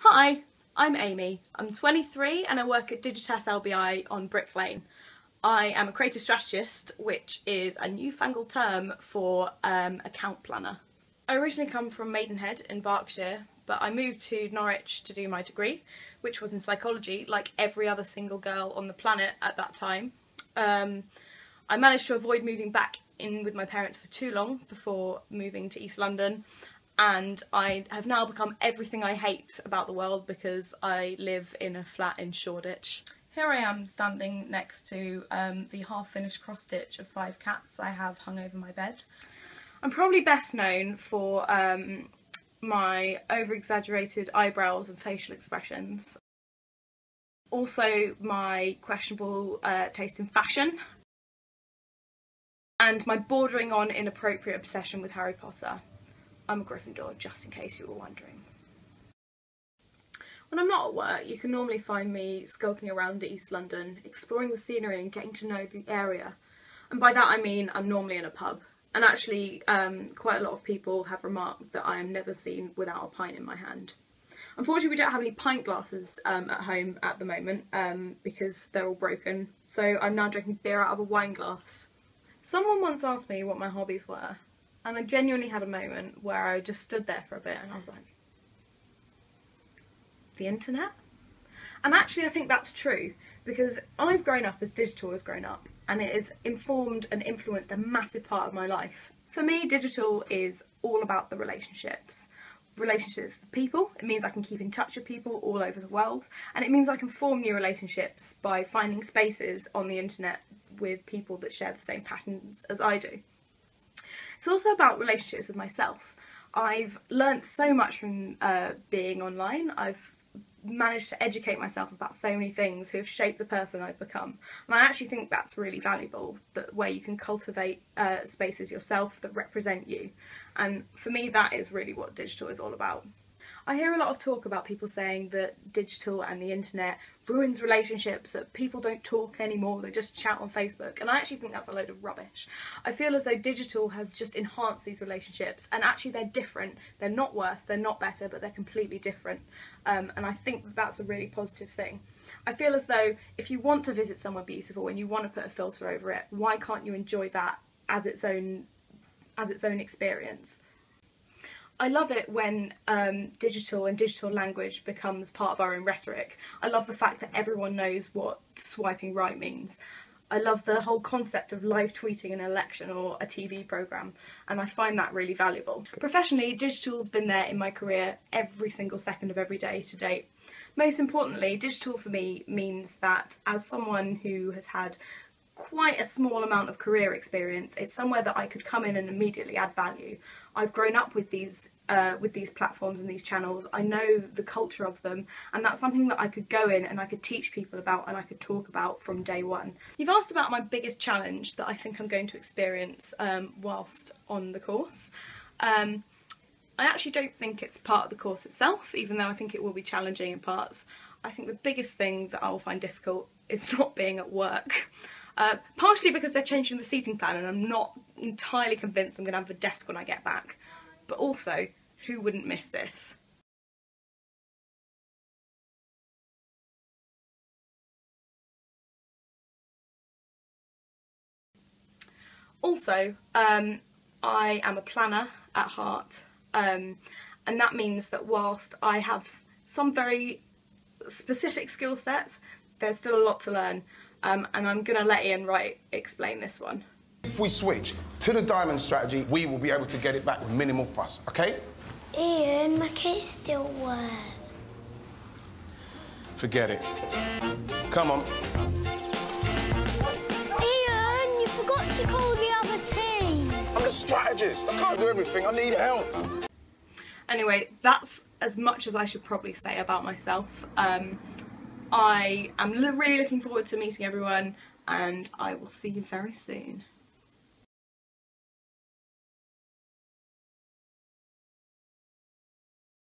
Hi, I'm Amy. I'm 23 and I work at DigitasLBi on Brick Lane. I am a creative strategist, which is a newfangled term for account planner. I originally come from Maidenhead in Berkshire, but I moved to Norwich to do my degree, which was in psychology, like every other single girl on the planet at that time. I managed to avoid moving back in with my parents for too long before moving to East London, and I have now become everything I hate about the world because I live in a flat in Shoreditch. Here I am standing next to the half-finished cross-stitch of 5 cats I have hung over my bed. I'm probably best known for my over-exaggerated eyebrows and facial expressions. Also my questionable taste in fashion. And my bordering on inappropriate obsession with Harry Potter. I'm a Gryffindor, just in case you were wondering. When I'm not at work, you can normally find me skulking around East London, exploring the scenery and getting to know the area. And by that I mean I'm normally in a pub. And actually, quite a lot of people have remarked that I am never seen without a pint in my hand. Unfortunately, we don't have any pint glasses at home at the moment because they're all broken, so I'm now drinking beer out of a wine glass. Someone once asked me what my hobbies were, and I genuinely had a moment where I just stood there for a bit and I was like, the internet? And actually I think that's true, because I've grown up as digital has grown up, and it has informed and influenced a massive part of my life. For me, digital is all about the relationships. Relationships with people. It means I can keep in touch with people all over the world, and it means I can form new relationships by finding spaces on the internet with people that share the same patterns as I do. It's also about relationships with myself. I've learnt so much from being online. I've managed to educate myself about so many things who have shaped the person I've become, and I actually think that's really valuable, that where you can cultivate spaces yourself that represent you, and for me that is really what digital is all about. I hear a lot of talk about people saying that digital and the internet ruins relationships, that people don't talk anymore, they just chat on Facebook, and I actually think that's a load of rubbish. I feel as though digital has just enhanced these relationships, and actually they're different. They're not worse, they're not better, but they're completely different, and I think that's a really positive thing. I feel as though if you want to visit somewhere beautiful and you want to put a filter over it, why can't you enjoy that as its own experience? I love it when digital and digital language becomes part of our own rhetoric. I love the fact that everyone knows what swiping right means. I love the whole concept of live tweeting an election or a TV programme, and I find that really valuable. Professionally, digital's been there in my career every single second of every day to date. Most importantly, digital for me means that as someone who has had quite a small amount of career experience, it's somewhere that I could come in and immediately add value. I've grown up with these platforms and these channels. I know the culture of them, and that's something that I could go in and I could teach people about and I could talk about from day one. You've asked about my biggest challenge that I think I'm going to experience whilst on the course. I actually don't think it's part of the course itself, even though I think it will be challenging in parts. I think the biggest thing that I will find difficult is not being at work. Partially because they're changing the seating plan and I'm not entirely convinced I'm going to have a desk when I get back. But also, who wouldn't miss this? Also, I am a planner at heart, and that means that whilst I have some very specific skill sets, there's still a lot to learn. And I'm going to let Ian Wright explain this one. If we switch to the diamond strategy, we will be able to get it back with minimal fuss, okay? Ian, my kit's still wet. Forget it. Come on. Ian, you forgot to call the other team. I'm the strategist. I can't do everything. I need help. Anyway, that's as much as I should probably say about myself. I am really looking forward to meeting everyone, and I will see you very soon.